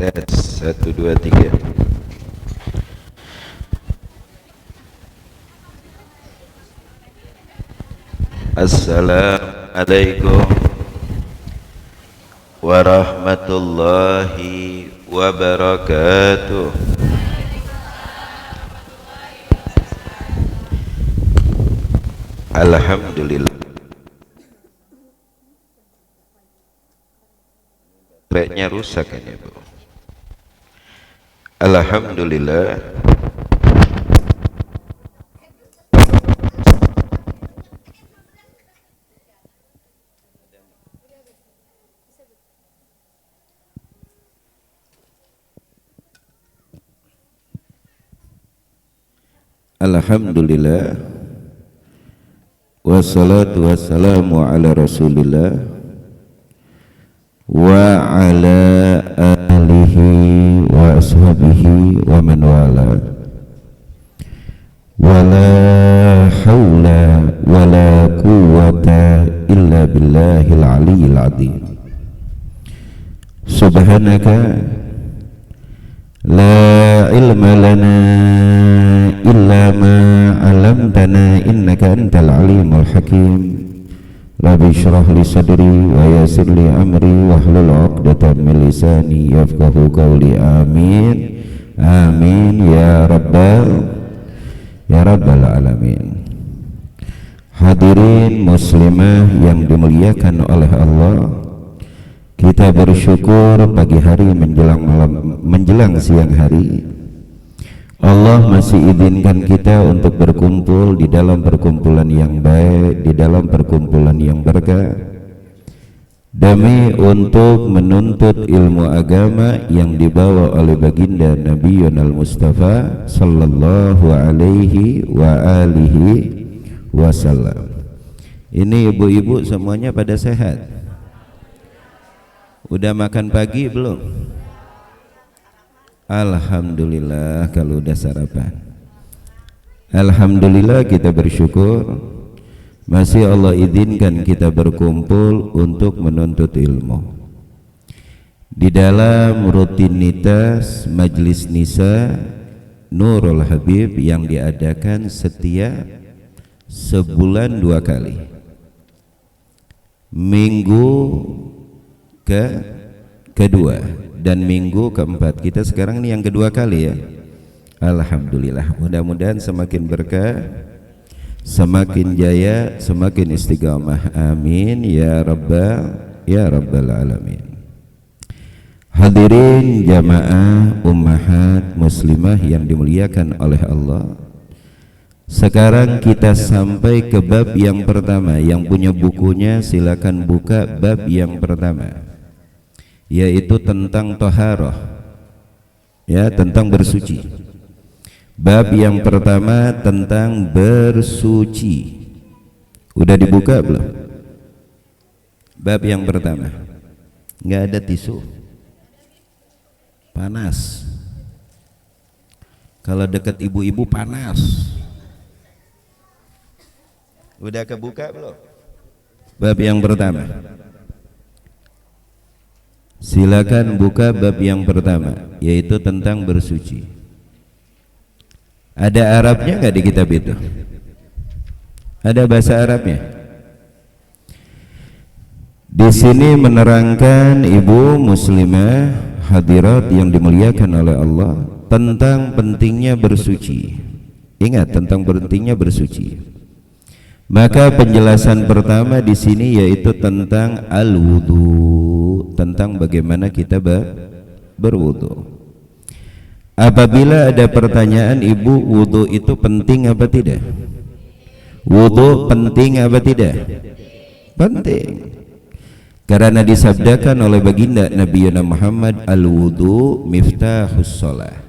Tes 1 2 3. Assalamualaikum warahmatullahi wabarakatuh. Alhamdulillah. Baterainya rusak ini, Bu. Alhamdulillah. Alhamdulillah. Wassalatu wassalamu ala Rasulillah wa ala alihi wa ashabihi wa man wala. Wala hawla wala quwwata illa billahil aliyyil azim. Subhanaka la ilma lana illa ma 'allamtana innaka antal alimul hakim. Rabbi shrah li sadri wa yassir li amri wahlul 'uqdatam min lisani yafqahu qawli. Amin amin ya rabbal alamin. Hadirin muslimah yang dimuliakan oleh Allah, kita bersyukur pagi hari menjelang malam, menjelang siang hari, Allah masih izinkan kita untuk berkumpul di dalam perkumpulan yang baik, di dalam perkumpulan yang berkah, demi untuk menuntut ilmu agama yang dibawa oleh baginda Nabi Yunal Mustafa sallallahu alaihi wa alihi wasallam. Ini ibu-ibu semuanya pada sehat? Udah makan pagi belum? Alhamdulillah kalau udah sarapan. Alhamdulillah, kita bersyukur masih Allah izinkan kita berkumpul untuk menuntut ilmu di dalam rutinitas Majelis Nisa Nurul Habib yang diadakan setiap sebulan 2 kali. Minggu kedua dan minggu keempat. Kita sekarang ini yang kedua kali ya. Alhamdulillah, mudah-mudahan semakin berkah, semakin jaya, semakin istiqamah. Amin ya rabbal alamin. Hadirin jamaah ummahat muslimah yang dimuliakan oleh Allah, sekarang kita sampai ke bab yang pertama. Yang punya bukunya silakan buka bab yang pertama, yaitu tentang taharah, ya, tentang bersuci. Bab yang pertama tentang bersuci. Udah dibuka belum? Bab yang pertama. Nggak ada tisu, panas. Kalau dekat ibu-ibu panas. Udah kebuka belum? Bab yang pertama. Silakan buka bab yang pertama, yaitu tentang bersuci. Ada Arabnya nggak di kitab itu? Ada bahasa Arabnya? Di sini menerangkan ibu muslimah hadirat yang dimuliakan oleh Allah tentang pentingnya bersuci. Ingat tentang pentingnya bersuci. Maka penjelasan pertama di sini yaitu tentang al-wudu, tentang bagaimana kita berwudu. Apabila ada pertanyaan, ibu, wudu itu penting apa tidak? Wudu penting apa tidak? Penting. Karena disabdakan oleh baginda Nabi Muhammad, al-wudu miftahus shalah.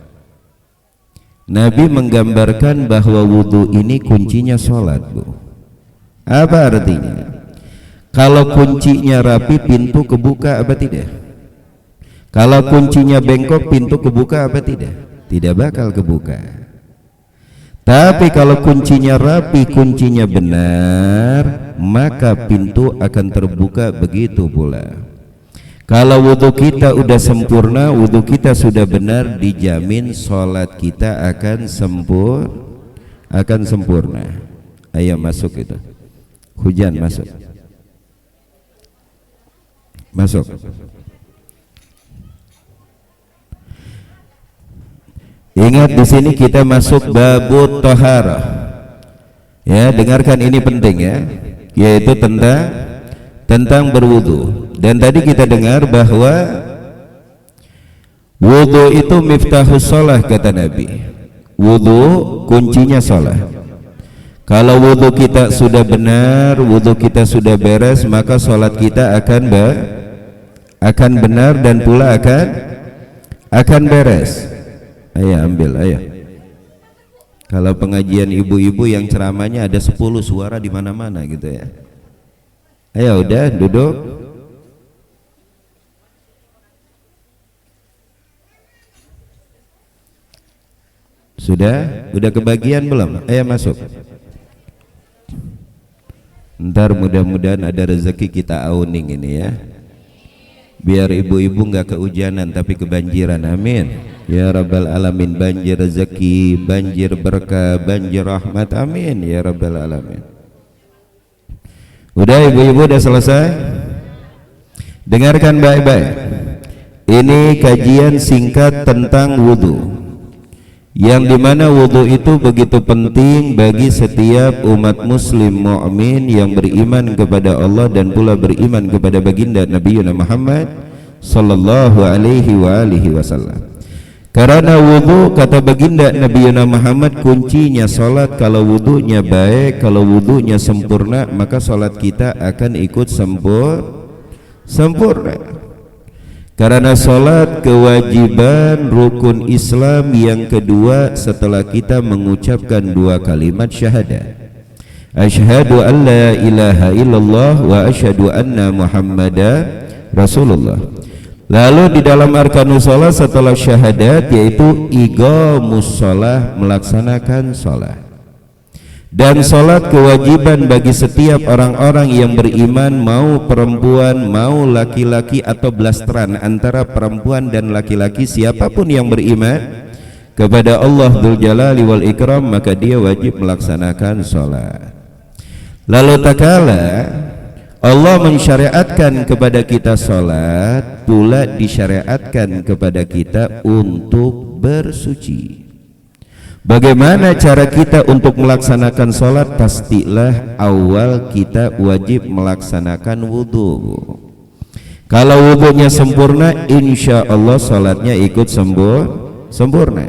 Nabi menggambarkan bahwa wudu ini kuncinya sholat, Bu. Apa artinya? Kalau kuncinya rapi, pintu kebuka apa tidak? Kalau kuncinya bengkok, pintu kebuka apa tidak? Tidak bakal kebuka. Tapi kalau kuncinya rapi, kuncinya benar, maka pintu akan terbuka begitu pula. Kalau wudhu kita udah sempurna, wudhu kita sudah benar, dijamin sholat kita akan sempurna. Ayo masuk itu. Hujan masuk. Masuk. Ingat di sini kita masuk babut toharah. Ya, dengarkan ini penting ya, yaitu tentang berwudu. Dan tadi kita dengar bahwa wudu itu miftahus shalah kata Nabi. Wudu kuncinya shalah. Kalau wudu kita sudah benar, wudu kita sudah beres, maka salat kita akan benar dan pula akan beres. Ayo ambil, ayo. Kalau pengajian ibu-ibu yang ceramahnya ada 10 suara di mana-mana gitu ya. Ayo udah duduk. Sudah? Udah kebagian belum? Ayo masuk. Ntar mudah-mudahan ada rezeki kita auning ini ya. Biar ibu-ibu nggak kehujanan tapi kebanjiran, amin ya rabbal alamin. Banjir rezeki, banjir berkah, banjir rahmat, amin ya rabbal alamin. Udah ibu-ibu udah selesai? Dengarkan baik-baik. Ini kajian singkat tentang wudu, yang dimana wudu itu begitu penting bagi setiap umat muslim mukmin yang beriman kepada Allah dan pula beriman kepada baginda Nabi Muhammad sallallahu alaihi wasallam. Karena wudu, kata baginda Nabi Muhammad, kuncinya salat. Kalau wudunya baik, kalau wudunya sempurna, maka salat kita akan ikut sempurna. Karena salat kewajiban rukun Islam yang kedua setelah kita mengucapkan 2 kalimat syahadat. Asyhadu an la ilaha illallah wa asyhadu anna Muhammadar Rasulullah. Lalu di dalam arkanus salat setelah syahadat yaitu iqamus shalah, melaksanakan salat. Dan salat kewajiban bagi setiap orang-orang yang beriman, mau perempuan, mau laki-laki atau blasteran antara perempuan dan laki-laki, siapapun yang beriman kepada Allah Dzul Jalali wal Ikram, maka dia wajib melaksanakan salat. Lalu tak kala Allah mensyariatkan kepada kita salat, pula disyariatkan kepada kita untuk bersuci. Bagaimana cara kita untuk melaksanakan salat? Pastilah awal kita wajib melaksanakan wudu. Kalau wudunya sempurna, insya Allah salatnya ikut sempurna.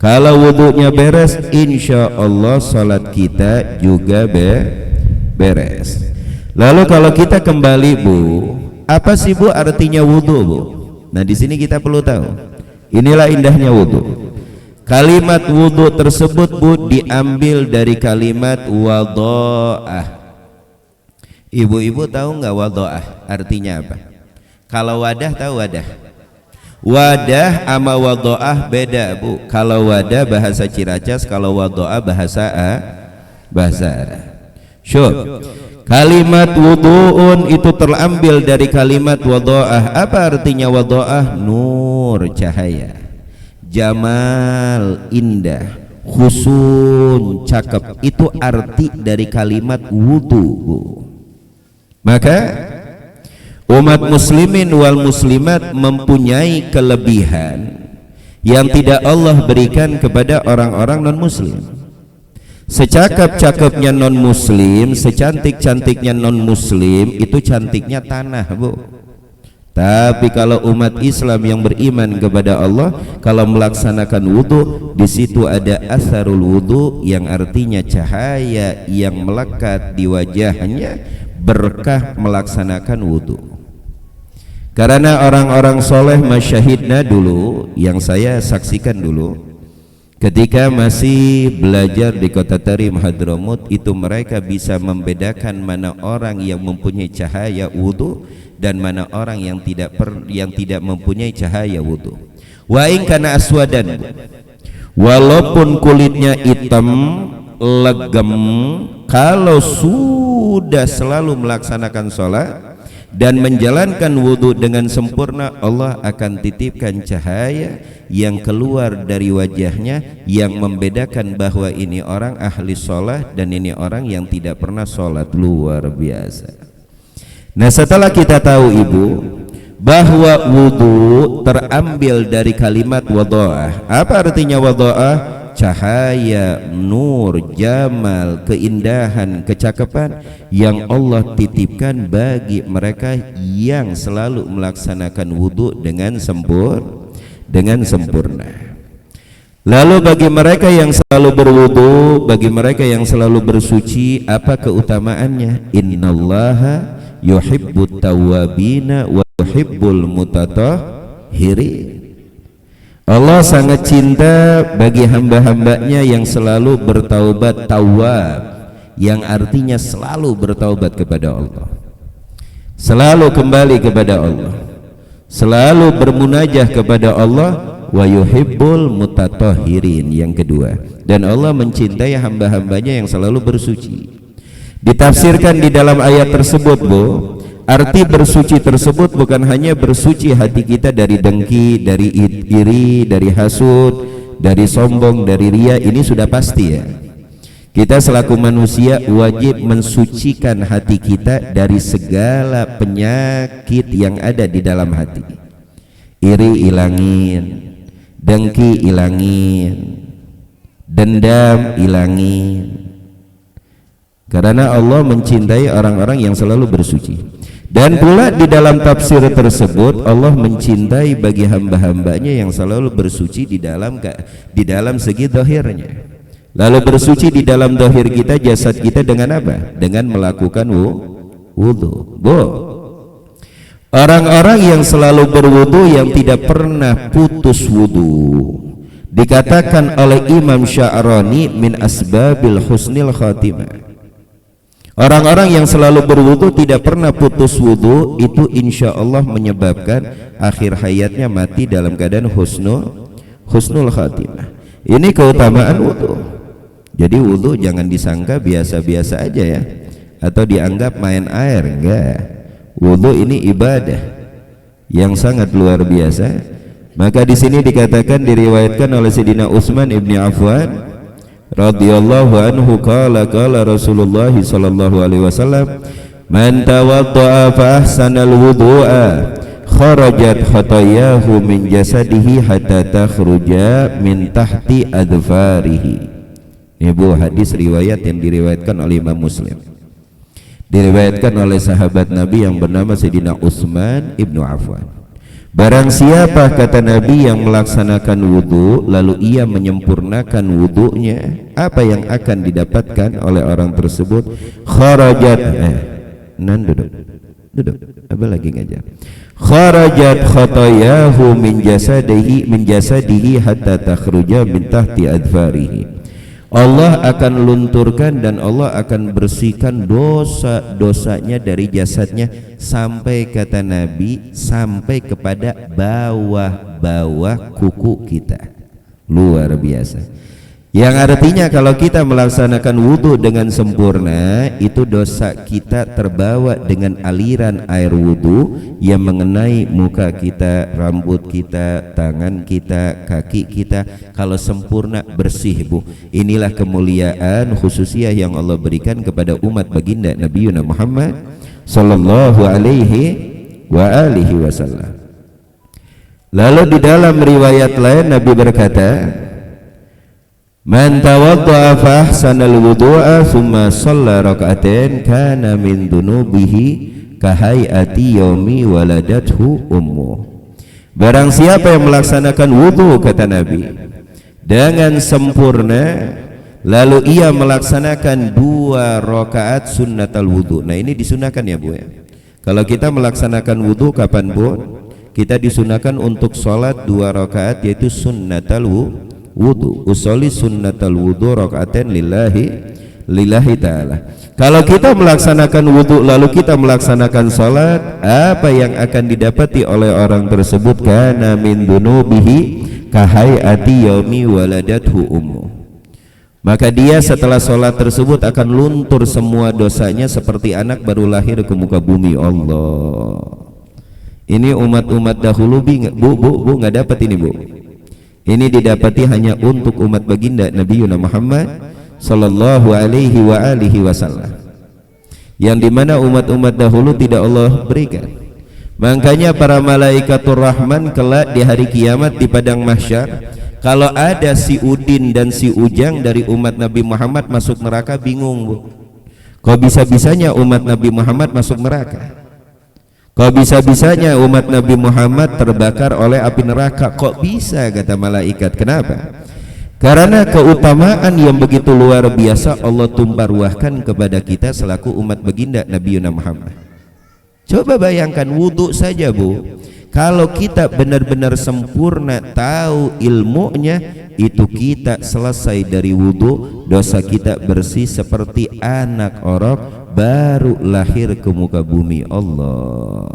Kalau wudunya beres, insya Allah salat kita juga beres. Lalu kalau kita kembali, Bu, apa sih Bu artinya wudu, Bu? Nah di sini kita perlu tahu. Inilah indahnya wudu. Kalimat wudu tersebut, Bu, diambil dari kalimat wadha'ah. Ibu-ibu tahu nggak wadha'ah artinya apa? Kalau wadah tahu wadah? Wadah sama wadha'ah beda, Bu. Kalau wadah bahasa Ciracas, kalau wadha'ah bahasa Arab. Syuk. Kalimat wudu'un itu terambil dari kalimat wadha'ah. Apa artinya wadha'ah? Nur, cahaya. Jamal, indah. Husun, cakep. Itu arti dari kalimat wudu. Maka umat muslimin wal muslimat mempunyai kelebihan yang tidak Allah berikan kepada orang-orang non muslim. Secakap-cakapnya non muslim, secantik-cantiknya non muslim, itu cantiknya tanah, Bu. Tapi kalau umat Islam yang beriman kepada Allah, kalau melaksanakan wudu, di situ ada asarul wudu, yang artinya cahaya yang melekat di wajahnya, berkah melaksanakan wudu. Karena orang-orang soleh masyahidna dulu, yang saya saksikan dulu ketika masih belajar di kota Tarim Hadramut, itu mereka bisa membedakan mana orang yang mempunyai cahaya wudu dan mana orang yang tidak mempunyai cahaya wudu. Wa in kana aswadan, walaupun kulitnya hitam legem, kalau sudah selalu melaksanakan sholat, dan menjalankan wudu dengan sempurna, Allah akan titipkan cahaya yang keluar dari wajahnya yang membedakan bahwa ini orang ahli sholat dan ini orang yang tidak pernah sholat. Luar biasa. Nah, setelah kita tahu ibu bahwa wudu terambil dari kalimat wadha'ah. Apa artinya wadha'ah? Cahaya, nur, jamal, keindahan, kecakapan yang Allah titipkan bagi mereka yang selalu melaksanakan wudu dengan sempurna. Lalu bagi mereka yang selalu berwudu, bagi mereka yang selalu bersuci, apa keutamaannya? Innallaha yuhibbut tawwabina wa yuhibbul mutatahhirin. Allah sangat cinta bagi hamba-hambanya yang selalu bertaubat, tawab, yang artinya selalu bertaubat kepada Allah, selalu kembali kepada Allah, selalu bermunajah kepada Allah. Wa yuhibbul mutatahhirin, yang kedua, dan Allah mencintai hamba-hambanya yang selalu bersuci. Ditafsirkan di dalam ayat tersebut, Bu, arti bersuci tersebut bukan hanya bersuci hati kita dari dengki, dari iri, dari hasud, dari sombong, dari ria. Ini sudah pasti ya. Kita selaku manusia wajib mensucikan hati kita dari segala penyakit yang ada di dalam hati. Iri ilangin, dengki ilangin, dendam ilangin. Karena Allah mencintai orang-orang yang selalu bersuci. Dan pula di dalam tafsir tersebut Allah mencintai bagi hamba-hambanya yang selalu bersuci di dalam segi zahirnya. Lalu bersuci di dalam zahir kita, jasad kita dengan apa? Dengan melakukan wudu. Orang-orang yang selalu berwudu yang tidak pernah putus wudu, dikatakan oleh Imam Sya'rani min asbabil husnil khatimah. Orang-orang yang selalu berwudu tidak pernah putus wudu, itu insya Allah menyebabkan akhir hayatnya mati dalam keadaan husnul khatimah. Ini keutamaan wudu. Jadi wudu jangan disangka biasa-biasa aja ya, atau dianggap main air. Enggak. Wudu ini ibadah yang sangat luar biasa. Maka di sini dikatakan, diriwayatkan oleh Sayyidina Utsman ibni Affan radhiyallahu anhu, qala Rasulullah sallallahu alaihi wasallam, man tawaddaa fa ahsanal wudu'a kharajat khatayahu min jasadihi hatta takhruja min tahti adfarihi. Ibu, hadis riwayat yang diriwayatkan oleh Imam Muslim, diriwayatkan oleh sahabat Nabi yang bernama Sayyidina Utsman ibnu Affan. Barang siapa, kata Nabi, yang melaksanakan wudu lalu ia menyempurnakan wudunya, apa yang akan didapatkan oleh orang tersebut? Kharajat duduk apa lagi ngajar? Kharajat khatayahu min jasadihi hatta takhruja min tahti adfarihi. Allah akan lunturkan dan Allah akan bersihkan dosa-dosanya dari jasadnya sampai, kata Nabi, sampai kepada bawah-bawah kuku kita. Luar biasa. Yang artinya kalau kita melaksanakan wudu dengan sempurna, itu dosa kita terbawa dengan aliran air wudu yang mengenai muka kita, rambut kita, tangan kita, kaki kita. Kalau sempurna, bersih, Bu. Inilah kemuliaan khususiyah yang Allah berikan kepada umat baginda Nabi Muhammad sallallahu alaihi wasallam. Lalu di dalam riwayat lain Nabi berkata, man tawadda'a fa ahsanal wudu'a thumma shalla rak'atain kana min dunubihi kahayati yaumi waladathu ummu. Barang siapa yang melaksanakan wudu, kata Nabi, dengan sempurna, lalu ia melaksanakan 2 rakaat sunnatul wudu. Nah, ini disunahkan ya, Bu ya. Kalau kita melaksanakan wudu kapan, Bu? Kita disunahkan untuk sholat 2 rakaat, yaitu sunnatul wudu. Usolli sunnatul wudu rakaatain lillahi ta'ala. Kalau kita melaksanakan wudu lalu kita melaksanakan salat, apa yang akan didapati oleh orang tersebut? Kana min dunubihi kahayati yaumi waladathu ummu. maka dia setelah sholat tersebut akan luntur semua dosanya seperti anak baru lahir ke muka bumi. Allah, ini umat-umat dahulu bu nggak dapat ini bu. Ini didapati hanya untuk umat baginda Nabi Muhammad sallallahu alaihi wasallam, yang dimana umat-umat dahulu tidak Allah berikan. Makanya para malaikatur rahman kelak di hari kiamat di padang mahsyar, kalau ada si Udin dan si Ujang dari umat Nabi Muhammad masuk neraka, bingung bu, kok bisa-bisanya umat Nabi Muhammad masuk neraka? Kok bisa-bisanya umat Nabi Muhammad terbakar oleh api neraka? Kok bisa, kata malaikat. Kenapa? Karena keutamaan yang begitu luar biasa Allah tumpah ruahkan kepada kita selaku umat baginda Nabi Muhammad. Coba bayangkan wudhu saja bu, kalau kita benar-benar sempurna tahu ilmunya, itu kita selesai dari wudhu, dosa kita bersih seperti anak orok baru lahir ke muka bumi. Allah,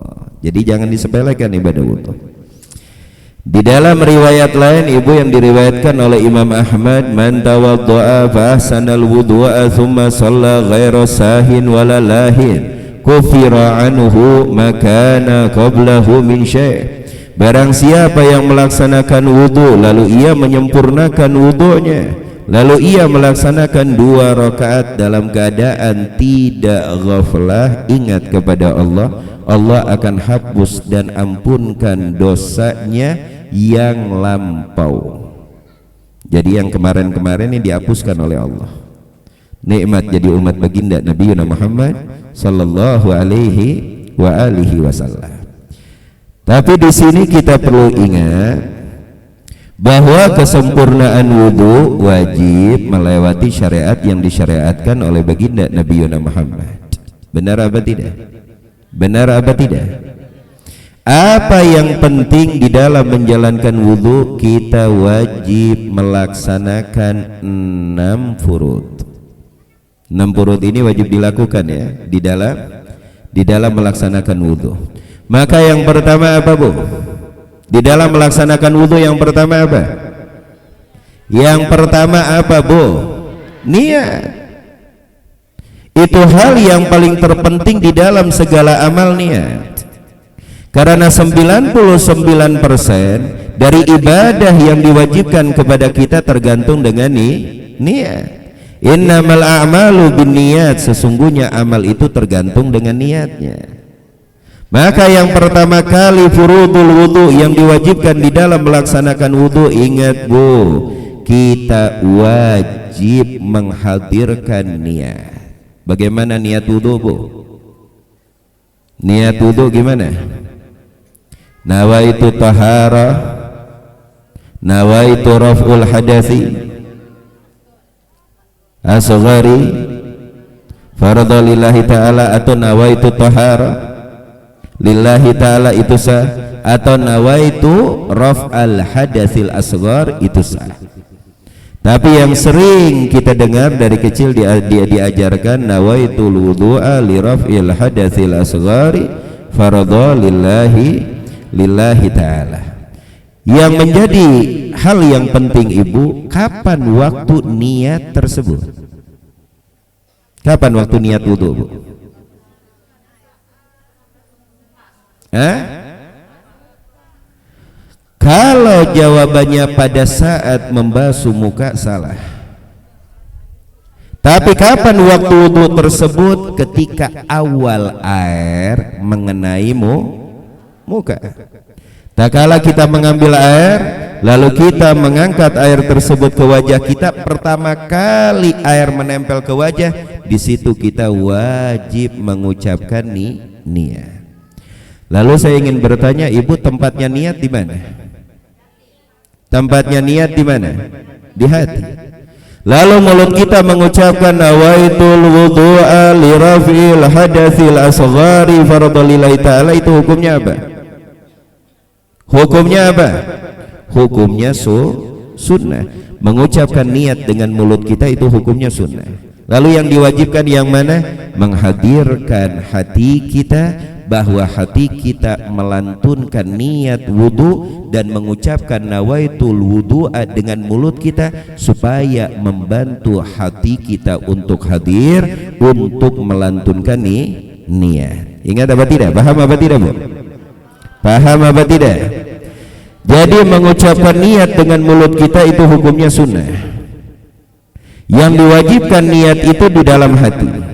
jadi jangan disepelekan ibadah wudhu. Di dalam riwayat lain ibu yang diriwayatkan oleh Imam Ahmad, man tawaddu'a fa ahsanal wudhu'a thumma shalla ghaira sahin wala lahin kufira anhu makana qablahu min syai'. Barang siapa yang melaksanakan wudhu lalu ia menyempurnakan wudhunya, lalu ia melaksanakan 2 rakaat dalam keadaan tidak ghaflah, ingat kepada Allah, Allah akan hapus dan ampunkan dosanya yang lampau. Jadi yang kemarin-kemarin ini dihapuskan oleh Allah. Nikmat jadi umat baginda Nabi Muhammad sallallahu alaihi wasallam. Tapi di sini kita perlu ingat bahwa kesempurnaan wudhu wajib melewati syariat yang disyariatkan oleh baginda Nabi Muhammad. Benar apa tidak? Benar apa tidak? Apa yang penting di dalam menjalankan wudhu? Kita wajib melaksanakan 6 furud. 6 furud ini wajib dilakukan ya di dalam melaksanakan wudhu. Maka yang pertama apa bu? Di dalam melaksanakan wudhu yang pertama apa? Yang pertama apa bu? Niat. Itu hal yang paling terpenting di dalam segala amal, niat. Karena 99% dari ibadah yang diwajibkan kepada kita tergantung dengan niat. Innamal a'malu binniyat, sesungguhnya amal itu tergantung dengan niatnya. Maka yang pertama kali furudul wudu yang diwajibkan di dalam melaksanakan wudu, ingat bu, kita wajib menghadirkan niat. Bagaimana niat wudu bu? Niat wudu gimana? Nawaitu tahara, nawaitu raf'ul hadathi asghari fardhu lillahi ta'ala, atau nawaitu tahara lillahi ta'ala itu sah, atau nawaitu raf'al hadatsil asghar itu sah. Tapi yang sering kita dengar dari kecil diajarkan nawaitul wudu'a li raf'il hadatsil asghari fardhu lillahi ta'ala. Yang menjadi hal yang penting ibu, kapan waktu niat tersebut? Kapan waktu niat wudu bu? Kalau jawabannya pada saat membasuh muka, salah. Tapi kapan waktu wudu tersebut? Ketika awal air mengenai muka. Tak kala kita mengambil air lalu kita mengangkat air tersebut ke wajah kita, pertama kali air menempel ke wajah, di situ kita wajib mengucapkan niat. Lalu saya ingin bertanya, ibu, tempatnya niat di mana? Tempatnya niat di mana? Di hati. Lalu mulut kita mengucapkan nawaitul wudu'a li raf'il hadatsil asghari fardhu lillahi ta'ala, itu hukumnya apa? Hukumnya apa? Hukumnya sunnah. Mengucapkan niat dengan mulut kita itu hukumnya sunnah. Lalu yang diwajibkan yang mana? Menghadirkan hati kita bahwa hati kita melantunkan niat wudu dan mengucapkan nawaitul wudu'a dengan mulut kita supaya membantu hati kita untuk hadir untuk melantunkan niat. Ingat apa tidak? Paham apa tidak, Bu? Paham apa tidak? Jadi mengucapkan niat dengan mulut kita itu hukumnya sunnah. Yang diwajibkan niat itu di dalam hati.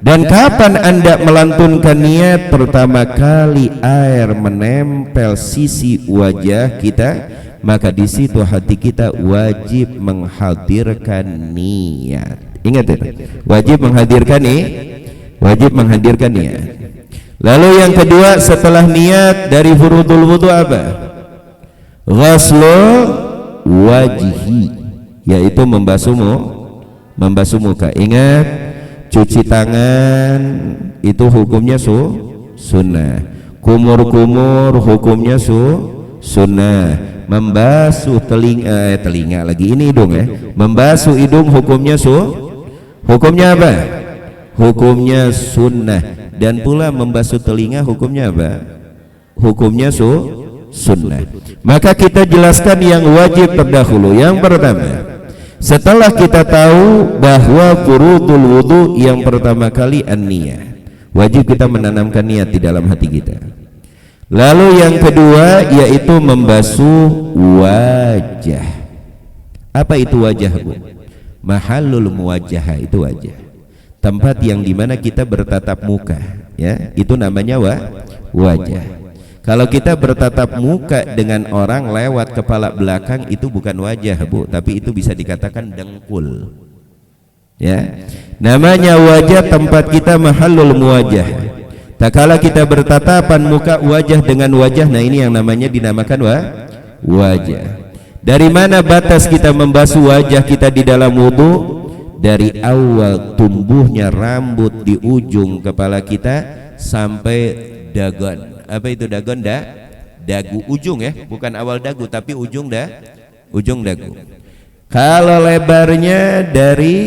Dan kapan Anda melantunkan niat? Pertama kali air menempel sisi wajah kita, maka di situ hati kita wajib menghadirkan niat. Ingat itu, wajib menghadirkan niat. Lalu yang kedua setelah niat dari furudul wudu apa? Ghaslu wajhi, yaitu membasuh muka. Ingat, cuci tangan itu hukumnya sunnah. Kumur-kumur hukumnya sunnah. Membasuh telinga lagi ini hidung ya. Membasuh hidung hukumnya hukumnya apa? Hukumnya sunnah. Dan pula membasuh telinga hukumnya apa? Hukumnya sunnah. Maka kita jelaskan yang wajib terdahulu. Yang pertama, setelah kita tahu bahwa furudul wudu yang pertama kali an-niyah, wajib kita menanamkan niat di dalam hati kita. Lalu yang kedua yaitu membasuh wajah. Apa itu wajah, Bu? Mahallul muwajjah, itu wajah. Tempat yang dimana kita bertatap muka, ya, itu namanya wajah. Kalau kita bertatap muka dengan orang lewat kepala belakang, itu bukan wajah, Bu, tapi itu bisa dikatakan dengkul. Ya, namanya wajah tempat kita mahallul muwajjah. Tak kala kita bertatapan muka wajah dengan wajah, nah ini yang namanya dinamakan wajah. Dari mana batas kita membasuh wajah kita di dalam wudu? Dari awal tumbuhnya rambut di ujung kepala kita sampai dagon. Apa itu dagon? Dagu, ujung ya, bukan awal dagu tapi ujung dagu. Kalau lebarnya dari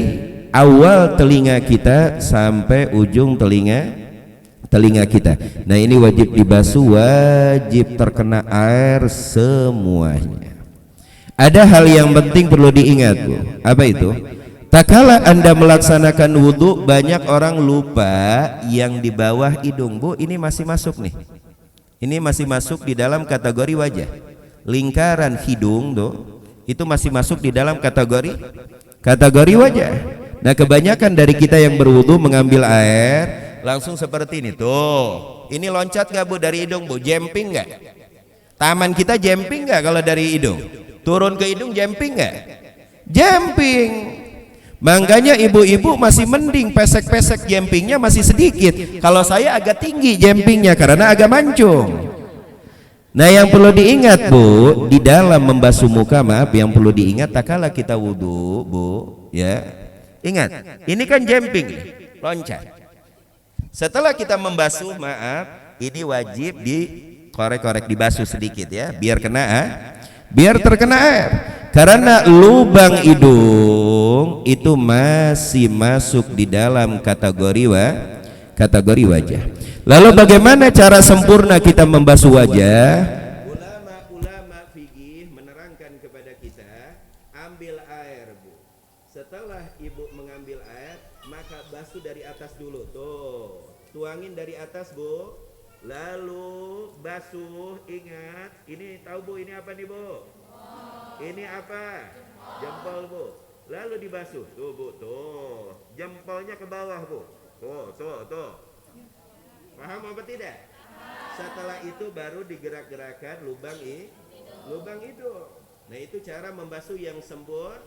awal telinga kita sampai ujung telinga kita. Nah ini wajib dibasuh, wajib terkena air semuanya. Ada hal yang penting perlu diingat, Bu. Apa itu? Tak kala Anda melaksanakan wudhu, banyak orang lupa yang di bawah hidung. Bu, ini masih masuk nih. Ini masih masuk di dalam kategori wajah. Lingkaran hidung tuh, itu masih masuk di dalam kategori wajah. Nah kebanyakan dari kita yang berwudhu mengambil air langsung seperti ini tuh. Ini loncat gak, Bu, dari hidung, Bu? Jumping gak? Taman kita jumping gak kalau dari hidung? Turun ke hidung jumping gak? Jumping. Makanya ibu-ibu masih mending pesek-pesek jumpingnya masih sedikit. Kalau saya agak tinggi jumpingnya karena agak mancung. Nah yang perlu diingat, Bu, di dalam membasuh muka, maaf, yang perlu diingat tak kala kita wudhu, Bu, ya, ingat ini kan jumping, loncat. Setelah kita membasuh, maaf, ini wajib dikorek-korek, dibasuh sedikit ya, biar terkena air. Karena lubang hidung itu masih masuk di dalam kategori wajah. Lalu bagaimana cara sempurna kita membasuh wajah? Ulama fikih menerangkan kepada kita, ambil air, Bu. Setelah ibu mengambil air, maka basuh dari atas dulu. Tuh, tuangin dari atas, Bu. Lalu basuh, ingat, ini tahu, Bu, ini apa nih, Bu? Ini apa? Jempol, Bu. Lalu dibasuh. Tuh, Bu, tuh. Jempolnya ke bawah, Bu. Tuh. Paham apa tidak? Setelah itu baru digerak-gerakkan lubang hidung. Nah, itu cara membasuh yang sempurna.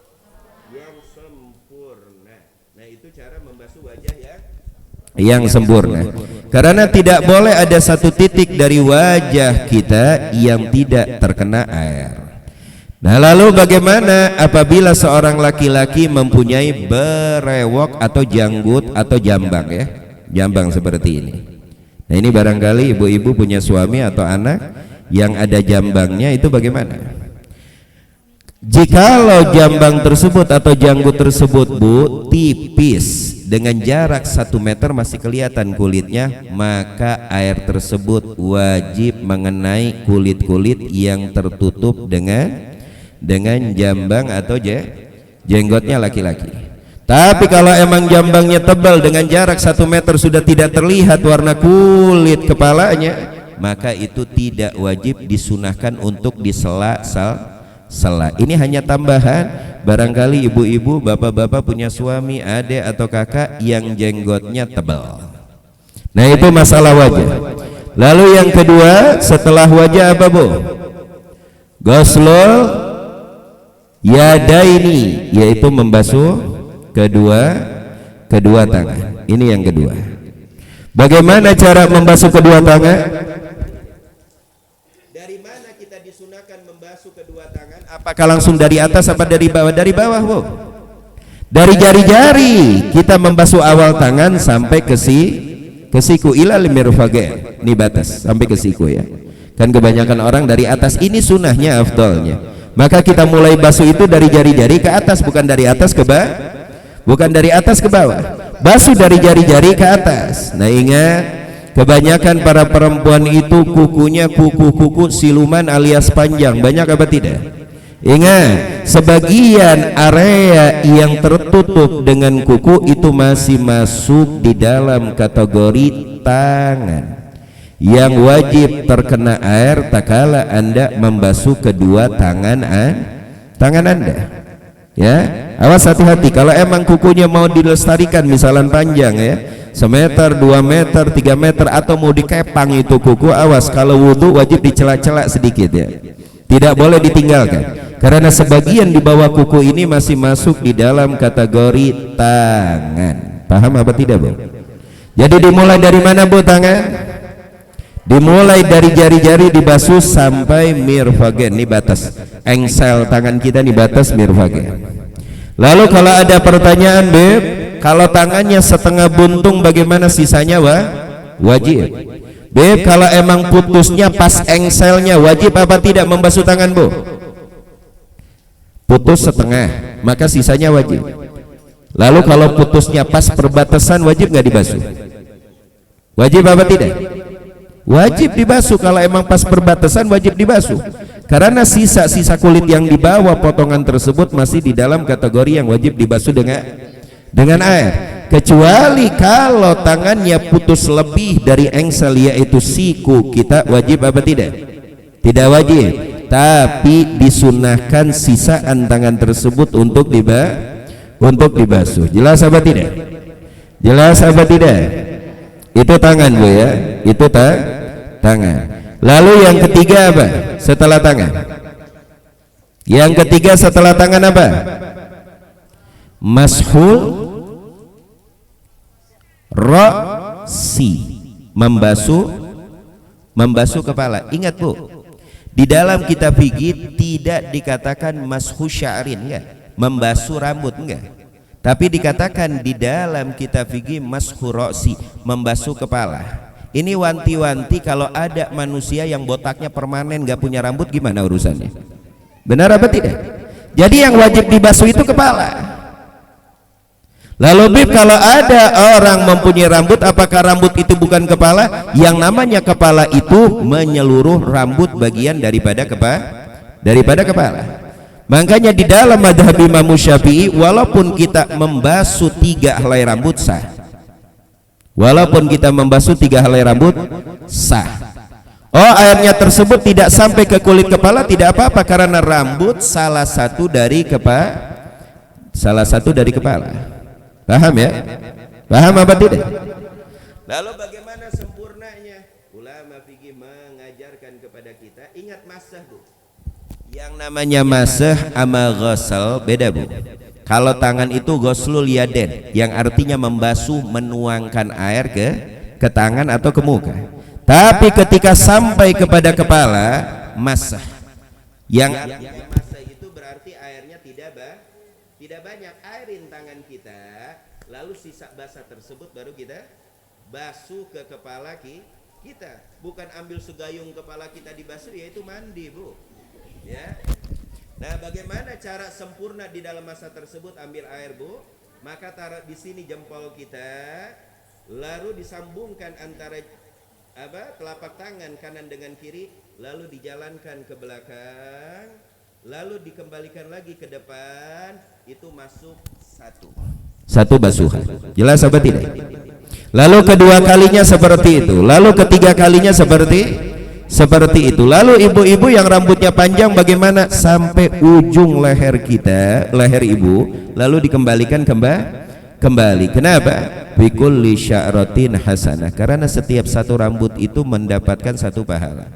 Nah, itu cara membasuh wajah yang sempurna. Karena tidak boleh ada satu titik dari wajah kita yang tidak terkena air. Nah lalu bagaimana apabila seorang laki-laki mempunyai berewok atau janggut atau jambang, ya, jambang seperti ini. Nah ini barangkali ibu-ibu punya suami atau anak yang ada jambangnya, itu bagaimana? Jikalau jambang tersebut atau janggut tersebut, Bu, tipis dengan jarak 1 meter masih kelihatan kulitnya, maka air tersebut wajib mengenai kulit-kulit yang tertutup dengan jambang atau jenggotnya laki-laki. Tapi kalau emang jambangnya tebal dengan jarak 1 meter sudah tidak terlihat warna kulit kepalanya, maka itu tidak wajib disunahkan untuk disela-sela. Ini hanya tambahan. Barangkali ibu-ibu, bapak-bapak punya suami, adik atau kakak yang jenggotnya tebal. Nah, itu masalah wajah. Lalu yang kedua setelah wajah apa, Bu? Ghuslul yadaini, yaitu membasuh kedua tangan. Ini yang kedua. Bagaimana cara membasuh kedua tangan? Dari mana kita disunahkan membasuh kedua tangan? Apakah langsung dari atas apa dari bawah? Dari bawah, Bu. Dari jari-jari kita membasuh awal tangan sampai ke siku ilal mirfaqain. Ini batas sampai ke siku ya. Kan kebanyakan orang dari atas, ini sunahnya, afdalnya. Maka kita mulai basuh itu dari jari-jari ke atas, bukan dari atas ke bawah. Bukan dari atas ke bawah. Basuh dari jari-jari ke atas. Nah, ingat, kebanyakan para perempuan itu kukunya kuku siluman alias panjang. Banyak apa tidak? Ingat, sebagian area yang tertutup dengan kuku itu masih masuk di dalam kategori tangan yang wajib terkena air tak kala Anda membasuh kedua tangan Anda. Ya, awas, hati-hati. Kalau emang kukunya mau dilestarikan, misalnya panjang ya, 1 meter, 2 meter, 3 meter, atau mau dikepang itu kuku, awas, kalau wudhu wajib dicela-cela sedikit ya, tidak boleh ditinggalkan, karena sebagian di bawah kuku ini masih masuk di dalam kategori tangan. Paham apa tidak, Bu? Jadi dimulai dari mana, Bu, tangan? Dimulai dari jari-jari dibasuh sampai mirfaqain. Ini batas engsel tangan kita, nih batas mirfaqain. Lalu kalau ada pertanyaan, Beb, kalau tangannya setengah buntung bagaimana sisanya, wajib? Beb, kalau emang putusnya pas engselnya wajib apa tidak membasuh tangan, Bu? Putus setengah, maka sisanya wajib. Lalu kalau putusnya pas perbatasan wajib nggak dibasuh? Wajib apa tidak? Wajib dibasuh. Kalau emang pas perbatasan wajib dibasuh, karena sisa-sisa kulit yang di bawah potongan tersebut masih di dalam kategori yang wajib dibasuh dengan air, kecuali kalau tangannya putus lebih dari engsel yaitu siku, kita wajib apa tidak? Tidak wajib, tapi disunahkan sisaan tangan tersebut untuk dibasuh. Jelas apa tidak? Jelas apa tidak? Itu tangan, Bu ya, itu tangan. Lalu yang ketiga apa setelah tangan? Yang ketiga setelah tangan apa? Mashul ra'si, membasuh kepala. Ingat, Bu, di dalam kitab fikih tidak dikatakan mashu sya'rin, enggak, membasuh rambut, enggak. Tapi dikatakan di dalam kitab fikih mashu ra'si, membasuh kepala. Ini wanti-wanti kalau ada manusia yang botaknya permanen, gak punya rambut, gimana urusannya? Benar apa tidak? Jadi yang wajib dibasuh itu kepala. Lalu, Bib, kalau ada orang mempunyai rambut, apakah rambut itu bukan kepala? Yang namanya kepala itu menyeluruh rambut bagian daripada kepala. Makanya di dalam madhab Imam Syafi'i, walaupun kita membasuh 3 helai rambut sah. Walaupun kita membasuh 3 helai rambut sah. Oh, airnya tersebut tidak sampai ke kulit kepala, tidak apa-apa, karena rambut salah satu dari kepala. Paham ya? Paham apa tidak? Lalu bagaimana sempurnanya? Ulama fikih mengajarkan kepada kita, ingat masah, Bu. Yang namanya masah sama ghusl beda, Bu. Kalau tangan itu ghuslul yaden, yang artinya membasuh, menuangkan air ke tangan atau ke muka. Tapi ketika sampai kepada kepala, masah. Yang masah itu berarti airnya tidak banyak, airin tangan kita, lalu sisa basah tersebut baru kita basuh ke kepala kita. Bukan ambil segayung kepala kita dibasuh, yaitu mandi, Bu. Ya. Nah, bagaimana cara sempurna di dalam masa tersebut? Ambil air, Bu, maka taruh di sini jempol kita, lalu disambungkan antara telapak tangan kanan dengan kiri, lalu dijalankan ke belakang, lalu dikembalikan lagi ke depan, itu masuk satu basuhan. Jelas apa tidak? Lalu kedua kalinya seperti itu, lalu ketiga kalinya seperti itu. Lalu ibu-ibu yang rambutnya panjang bagaimana? Sampai ujung leher kita, leher ibu, lalu dikembalikan kembali. Kenapa? Bikulli sya'ratin hasanah. Karena setiap satu rambut itu mendapatkan satu pahala.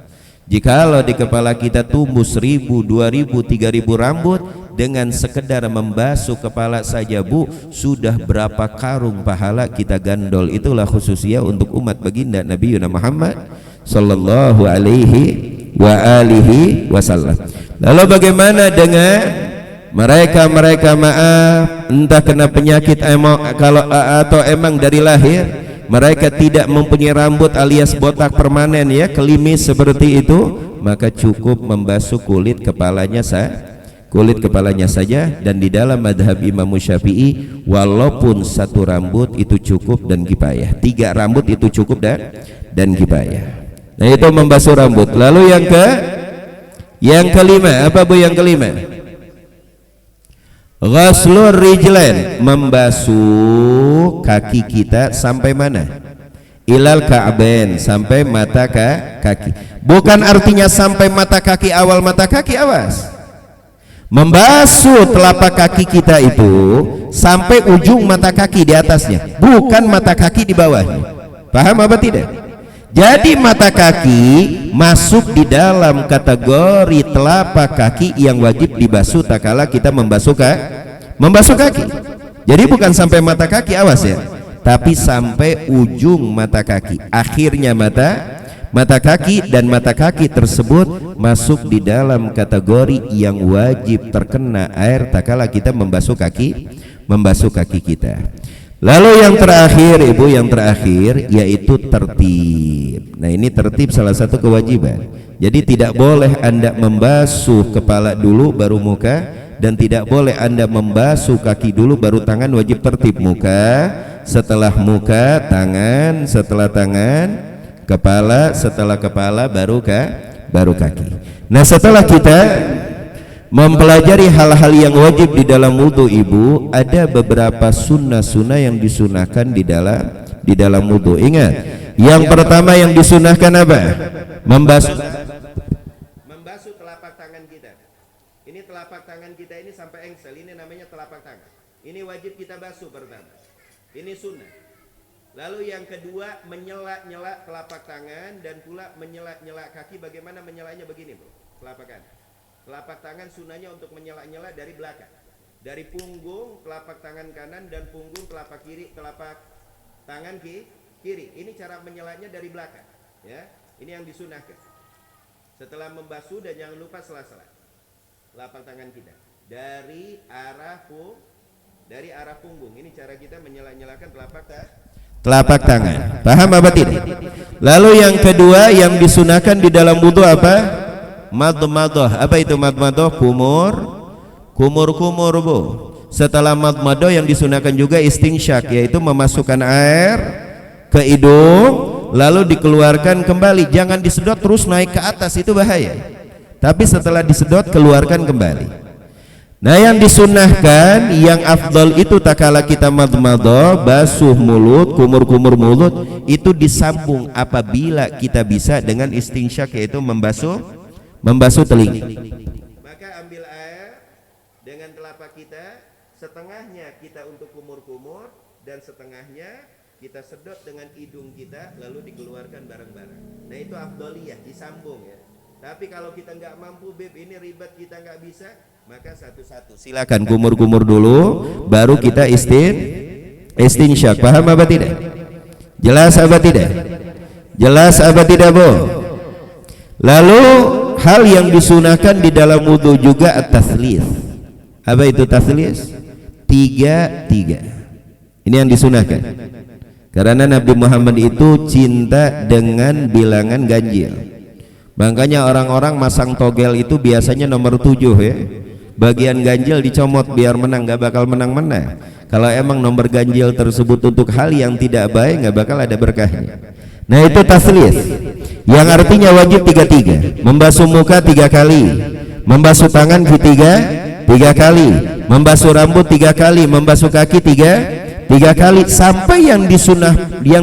Jikalau di kepala kita tumbuh 1000, 2000, 3000 rambut, dengan sekedar membasuh kepala saja bu, sudah berapa karung pahala kita gandol. Itulah khususnya untuk umat baginda Nabi Muhammad sallallahu alaihi wa alihi wasallam. Lalu bagaimana dengan mereka maaf, entah kena penyakit atau emang dari lahir mereka tidak mempunyai rambut alias botak permanen ya, kelimis seperti itu, maka cukup membasuh kulit kepalanya saja. Dan di dalam madhab Imam Syafi'i, walaupun satu rambut itu cukup dan kifayah, 3 rambut itu cukup dan kifayah. Nah itu membasuh rambut. Lalu yang kelima, apa bu yang kelima? Ghaslur rijlain, membasuh kaki kita sampai mana? Ilal ka'bain, sampai mata kaki. Bukan artinya sampai mata kaki, awal mata kaki, awas. Membasuh telapak kaki kita itu sampai ujung mata kaki di atasnya, bukan mata kaki di bawahnya. Paham apa tidak? Jadi mata kaki masuk di dalam kategori telapak kaki yang wajib dibasuh tatkala kita membasuh kaki. Jadi bukan sampai mata kaki, awas ya, tapi sampai ujung mata kaki, akhirnya mata kaki, dan mata kaki tersebut masuk di dalam kategori yang wajib terkena air tatkala kita membasuh kaki kita. Lalu yang terakhir ibu, yang terakhir yaitu tertib. Nah ini tertib salah satu kewajiban. Jadi tidak boleh anda membasuh kepala dulu baru muka, dan tidak boleh anda membasuh kaki dulu baru tangan. Wajib tertib, muka, setelah muka tangan, setelah tangan kepala, setelah kepala baru kaki. Nah setelah kita mempelajari hal-hal yang wajib di dalam wudu ibu, ada beberapa sunnah-sunnah yang disunahkan di dalam wudu. Ingat, yang pertama yang disunahkan apa? Membasuh telapak tangan kita. Ini telapak tangan kita ini sampai engsel, ini namanya telapak tangan. Ini wajib kita basuh pertama. Ini sunnah. Lalu yang kedua, menyela-nyela telapak tangan dan pula menyela-nyela kaki. Bagaimana menyelanya? Begini bu, telapak kanan. Telapak tangan sunnahnya untuk menyela-nyela dari belakang, dari punggung telapak tangan kanan dan punggung telapak kiri, telapak tangan kiri. Ini cara menyelanya dari belakang ya. Ini yang disunahkan. Setelah membasuh, dan jangan lupa sela-sela telapak tangan kita dari arah punggung. Ini cara kita menyela-nyelakan telapak tangan. Paham apa tidak? Lalu yang kedua yang disunahkan di dalam wudu apa? Madmadah. Apa itu madmadah? Kumur bu. Setelah madmadah yang disunahkan juga istinsyak, yaitu memasukkan air ke hidung lalu dikeluarkan kembali. Jangan disedot terus naik ke atas, itu bahaya. Tapi setelah disedot keluarkan kembali. Nah yang disunahkan, yang afdal itu tatkala kita madmadah, basuh mulut, kumur mulut, itu disambung apabila kita bisa dengan istinsyak, yaitu membasuh telinga. Maka ambil air dengan telapak kita, setengahnya kita untuk kumur-kumur dan setengahnya kita sedot dengan hidung kita, lalu dikeluarkan bareng-bareng. Nah itu afdoliyah, disambung ya. Tapi kalau kita nggak mampu, beb, ini ribet, kita nggak bisa, maka satu-satu. Silakan kumur-kumur dulu, baru kita istinsyak. Paham apa tidak? Jelas apa tidak? Jelas apa tidak bu? Lalu hal yang disunahkan di dalam wudu juga at-taslits. Apa itu taslits? 3. Ini yang disunahkan. Karena Nabi Muhammad itu cinta dengan bilangan ganjil. Makanya orang-orang masang togel itu biasanya nomor 7 ya. Bagian ganjil dicomot biar menang, gak bakal menang-menang. Kalau emang nomor ganjil tersebut untuk hal yang tidak baik, nggak bakal ada berkahnya. Nah itu taslis, yang artinya wajib 3 membasuh muka 3 kali, membasuh tangan 3 kali, membasuh rambut 3 kali, membasuh kaki 3 kali, sampai yang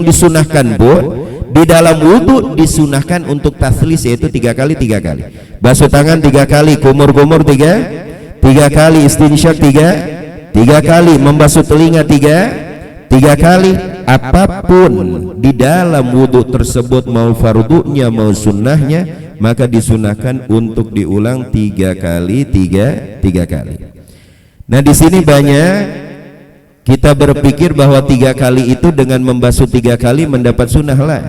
disunahkan Bu di dalam wudhu disunahkan untuk taslis, yaitu 3 kali. Basuh tangan 3 kali, kumur-kumur 3 kali, istinsyak 3 kali, membasuh telinga 3 kali. Apapun di dalam wudhu tersebut, mau fardunya mau sunnahnya, maka disunahkan untuk diulang 3 kali. Nah di sini banyak kita berpikir bahwa 3 kali itu dengan membasuh 3 kali mendapat sunnah lah.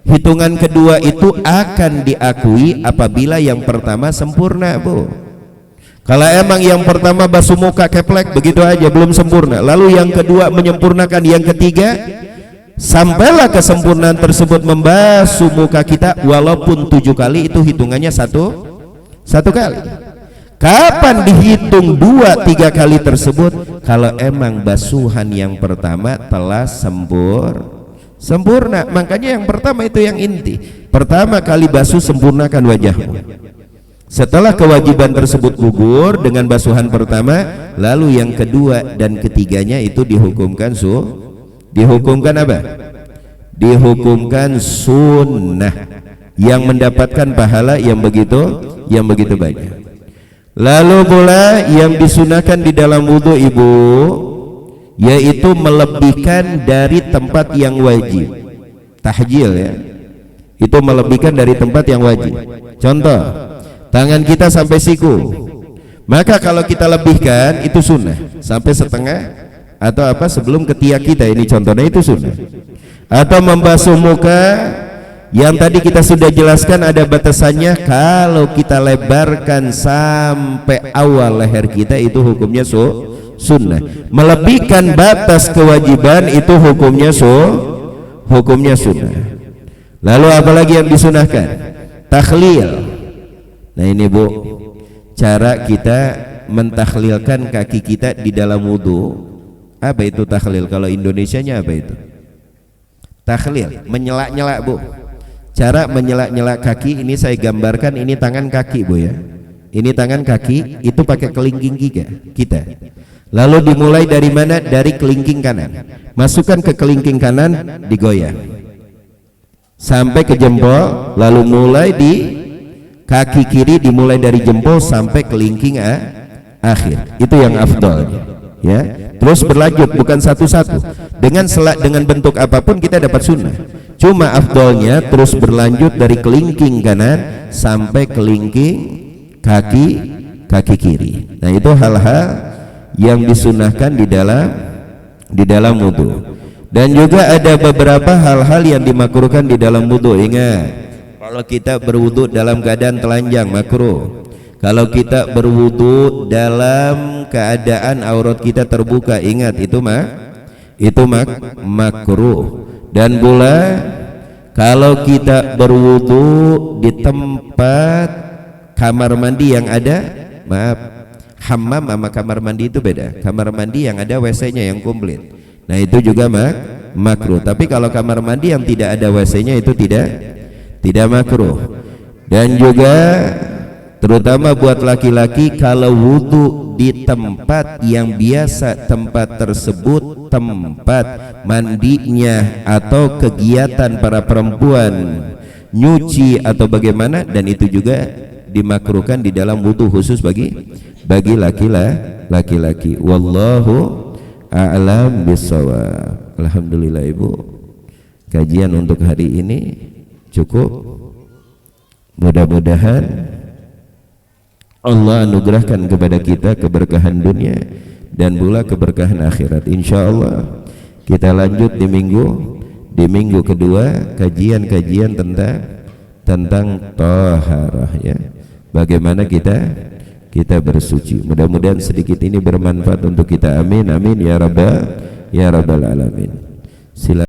Hitungan kedua itu akan diakui apabila yang pertama sempurna Bu. Kalau emang yang pertama basuh muka keplek begitu aja belum sempurna, lalu yang kedua menyempurnakan, yang ketiga sampailah kesempurnaan tersebut membasuh muka kita walaupun 7 kali, itu hitungannya satu kali. Kapan dihitung 2-3 kali tersebut? Kalau emang basuhan yang pertama telah sempurna. Makanya yang pertama itu yang inti. Pertama kali basuh, sempurnakan wajahmu. Setelah kewajiban tersebut gugur dengan basuhan pertama, lalu yang kedua dan ketiganya itu dihukumkan apa? Dihukumkan sunnah yang mendapatkan pahala yang begitu banyak. Lalu pula yang disunahkan di dalam wudhu Ibu, yaitu melebihkan dari tempat yang wajib. Tahjil ya, itu melebihkan dari tempat yang wajib. Contoh, tangan kita sampai siku, maka kalau kita lebihkan itu sunnah sampai setengah atau apa sebelum ketiak kita, ini contohnya itu sunnah. Atau membasuh muka yang tadi kita sudah jelaskan ada batasannya, kalau kita lebarkan sampai awal leher kita itu hukumnya sunnah. Melebihkan batas kewajiban itu hukumnya sunnah. Lalu apalagi yang disunahkan? Takhlil. Nah ini Bu, cara kita mentakhlilkan kaki kita di dalam wudhu. Apa itu takhlil? Kalau Indonesianya apa itu? Takhlil, menyela-nyela Bu. Cara menyela-nyela kaki ini saya gambarkan, ini tangan kaki Bu ya. Ini tangan kaki itu pakai kelingking kita. Lalu dimulai dari mana? Dari kelingking kanan. Masukkan ke kelingking kanan, digoyang sampai ke jempol, lalu mulai di kaki kiri dimulai dari jempol sampai kelingking akhir. Itu yang afdol ya. Terus berlanjut, bukan satu-satu. Dengan bentuk apapun kita dapat sunnah. Cuma afdolnya terus berlanjut dari kelingking kanan sampai kelingking kaki kiri. Nah itu hal-hal yang disunahkan di dalam wudhu. Dan juga ada beberapa hal-hal yang dimakruhkan di dalam wudhu. Ingat, kalau kita berwudhu dalam keadaan telanjang makruh. Kalau kita berwudhu dalam keadaan aurat kita terbuka, ingat itu makruh. Dan pula kalau kita berwudhu di tempat kamar mandi yang ada, hammam sama kamar mandi itu beda. Kamar mandi yang ada WC-nya yang komplit, nah itu juga makruh. Tapi kalau kamar mandi yang tidak ada WC-nya itu tidak makruh. Dan juga terutama buat laki-laki, kalau wudhu di tempat yang biasa tempat tersebut tempat mandinya atau kegiatan para perempuan nyuci atau bagaimana, dan itu juga dimakruhkan di dalam wudhu khusus bagi laki-laki. Wallahu a'lam bishawab. Alhamdulillah Ibu, kajian untuk hari ini cukup. Mudah-mudahan Allah anugerahkan kepada kita keberkahan dunia dan pula keberkahan akhirat. Insya Allah kita lanjut di minggu kedua kajian tentang taharah ya. Bagaimana kita bersuci. Mudah-mudahan sedikit ini bermanfaat untuk kita. Amin amin ya rabbal alamin. Silakan.